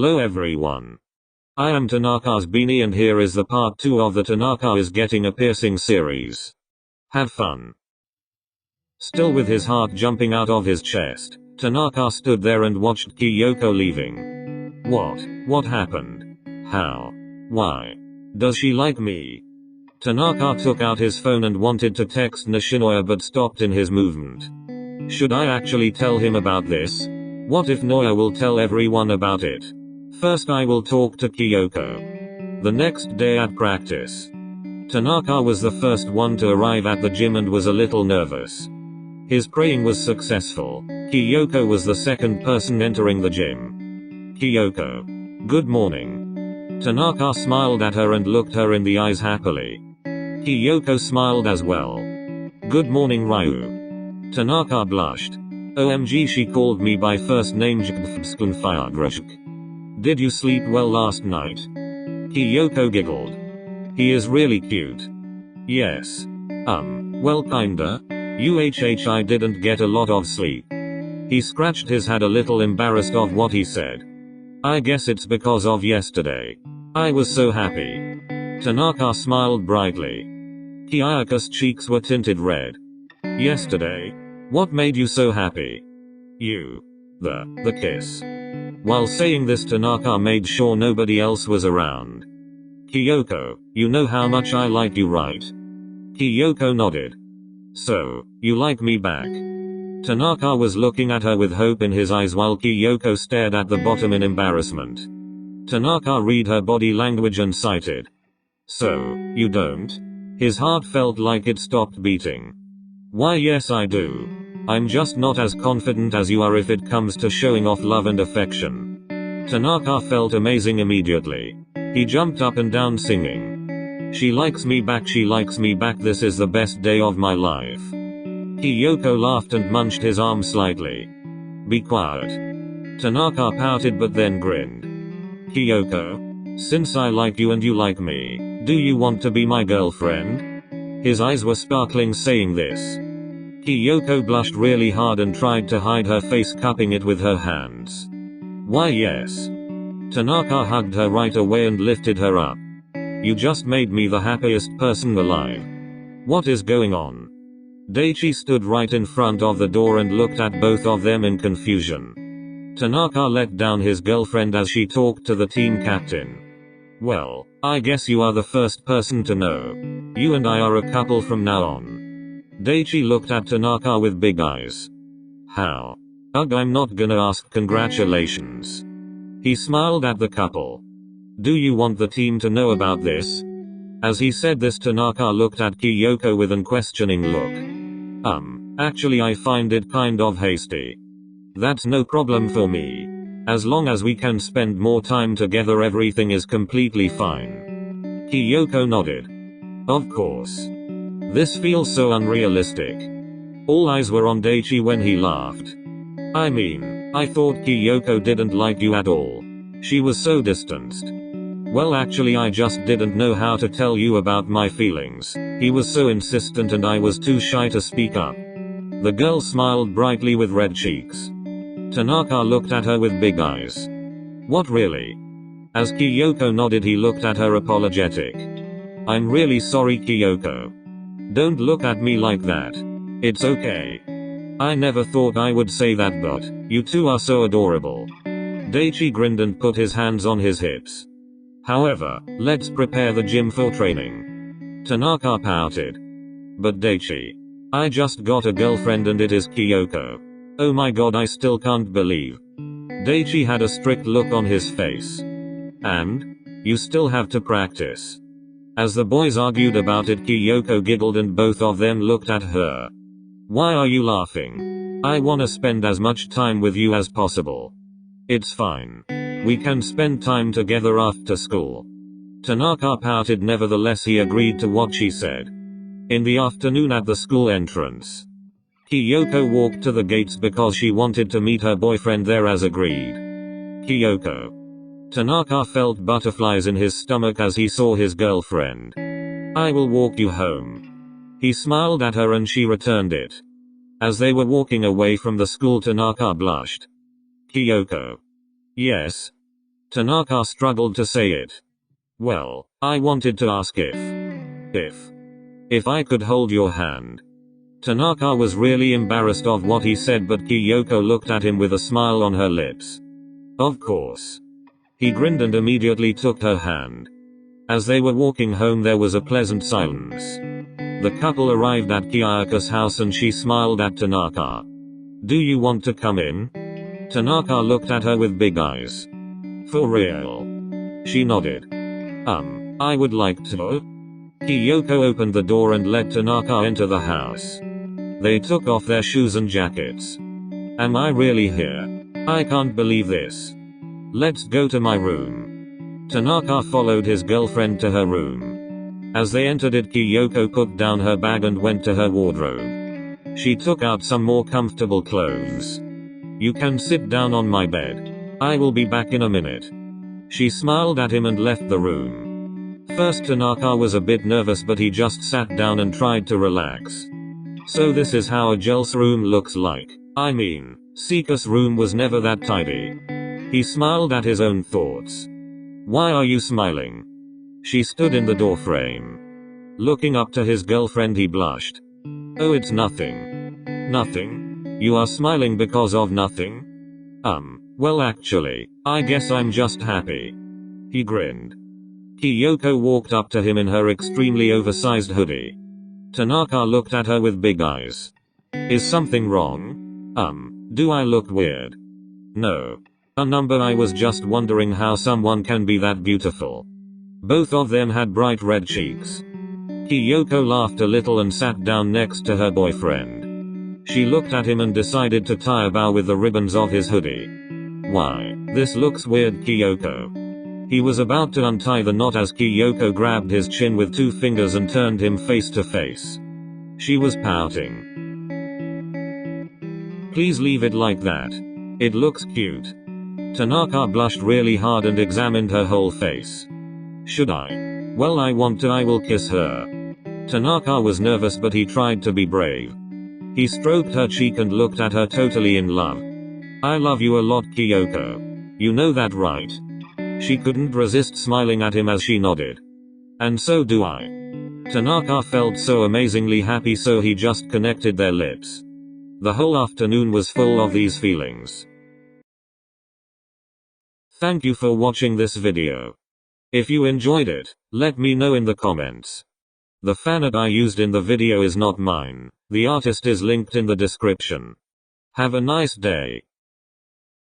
Hello everyone. I am Tanaka's Beanie and here is the part 2 of the Tanaka is getting a piercing series. Have fun. Still with his heart jumping out of his chest, Tanaka stood there and watched Kyoko leaving. What happened? How? Why? Does she like me? Tanaka took out his phone and wanted to text Nishinoya but stopped in his movement. Should I actually tell him about this? What if Noya will tell everyone about it? First I will talk to Kyoko. The next day at practice. Tanaka was the first one to arrive at the gym and was a little nervous. His praying was successful. Kyoko was the second person entering the gym. Kyoko. Good morning. Tanaka smiled at her and looked her in the eyes happily. Kyoko smiled as well. Good morning Ryu. Tanaka blushed. OMG, she called me by first name. Did you sleep well last night? Kyoko giggled. He is really cute. Yes. Well kinda. I didn't get a lot of sleep. He scratched his head a little embarrassed of what he said. I guess it's because of yesterday. I was so happy. Tanaka smiled brightly. Kyaka's cheeks were tinted red. Yesterday? What made you so happy? You. The kiss. While saying this, Tanaka made sure nobody else was around. Kyoko, you know how much I like you, right? Kyoko nodded. So, you like me back? Tanaka was looking at her with hope in his eyes while Kyoko stared at the bottom in embarrassment. Tanaka read her body language and cited. So, you don't? His heart felt like it stopped beating. Why yes I do. I'm just not as confident as you are if it comes to showing off love and affection. Tanaka felt amazing immediately. He jumped up and down singing. She likes me back, this is the best day of my life. Kyoko laughed and munched his arm slightly. Be quiet. Tanaka pouted but then grinned. Kyoko, since I like you and you like me, do you want to be my girlfriend? His eyes were sparkling saying this. Kyoko blushed really hard and tried to hide her face, cupping it with her hands. Why yes. Tanaka hugged her right away and lifted her up. You just made me the happiest person alive. What is going on? Daichi stood right in front of the door and looked at both of them in confusion. Tanaka let down his girlfriend as she talked to the team captain. Well, I guess you are the first person to know. You and I are a couple from now on. Daichi looked at Tanaka with big eyes. How? Ugh, I'm not gonna ask congratulations. He smiled at the couple. Do you want the team to know about this? As he said this, Tanaka looked at Kyoko with an questioning look. Actually I find it kind of hasty. That's no problem for me. As long as we can spend more time together, everything is completely fine. Kyoko nodded. Of course. This feels so unrealistic. All eyes were on Daichi when he laughed. I mean, I thought Kyoko didn't like you at all. She was so distanced. Well actually I just didn't know how to tell you about my feelings. He was so insistent and I was too shy to speak up. The girl smiled brightly with red cheeks. Tanaka looked at her with big eyes. What really? As Kyoko nodded, he looked at her apologetic. I'm really sorry Kyoko. Don't look at me like that. It's okay. I never thought I would say that, but you two are so adorable. Daichi grinned and put his hands on his hips. However, let's prepare the gym for training. Tanaka pouted. But Daichi, I just got a girlfriend and it is Kyoko. Oh my god, I still can't believe. Daichi had a strict look on his face. And? You still have to practice. As the boys argued about it, Kyoko giggled and both of them looked at her. Why are you laughing? I wanna spend as much time with you as possible. It's fine. We can spend time together after school. Tanaka pouted, nevertheless he agreed to what she said. In the afternoon at the school entrance, Kyoko walked to the gates because she wanted to meet her boyfriend there as agreed. Kyoko. Tanaka felt butterflies in his stomach as he saw his girlfriend. I will walk you home. He smiled at her and she returned it. As they were walking away from the school, Tanaka blushed. Kyoko. Yes? Tanaka struggled to say it. Well, I wanted to ask if I could hold your hand. Tanaka was really embarrassed of what he said, but Kyoko looked at him with a smile on her lips. Of course. He grinned and immediately took her hand. As they were walking home, there was a pleasant silence. The couple arrived at Kyoko's house and she smiled at Tanaka. Do you want to come in? Tanaka looked at her with big eyes. For real? She nodded. I would like to. Kyoko opened the door and let Tanaka enter the house. They took off their shoes and jackets. Am I really here? I can't believe this. Let's go to my room. Tanaka followed his girlfriend to her room. As they entered it, Kyoko put down her bag and went to her wardrobe. She took out some more comfortable clothes. You can sit down on my bed. I will be back in a minute. She smiled at him and left the room. First, Tanaka was a bit nervous, but he just sat down and tried to relax. So this is how a girl's room looks like. I mean, Sika's room was never that tidy. He smiled at his own thoughts. Why are you smiling? She stood in the doorframe. Looking up to his girlfriend, he blushed. Oh, it's nothing. Nothing? You are smiling because of nothing? Well actually, I guess I'm just happy. He grinned. Kyoko walked up to him in her extremely oversized hoodie. Tanaka looked at her with big eyes. Is something wrong? Do I look weird? No. I was just wondering how someone can be that beautiful. Both of them had bright red cheeks. Kyoko laughed a little and sat down next to her boyfriend. She looked at him and decided to tie a bow with the ribbons of his hoodie. Why, this looks weird, Kyoko. He was about to untie the knot as Kyoko grabbed his chin with two fingers and turned him face to face. She was pouting. Please leave it like that. It looks cute. Tanaka blushed really hard and examined her whole face. Should I? Well, I want to. I will kiss her. Tanaka was nervous, but he tried to be brave. He stroked her cheek and looked at her, totally in love. I love you a lot, Kyoko. You know that, right? She couldn't resist smiling at him as she nodded. And so do I. Tanaka felt so amazingly happy, so he just connected their lips. The whole afternoon was full of these feelings. Thank you for watching this video. If you enjoyed it, let me know in the comments. The fanart I used in the video is not mine. The artist is linked in the description. Have a nice day.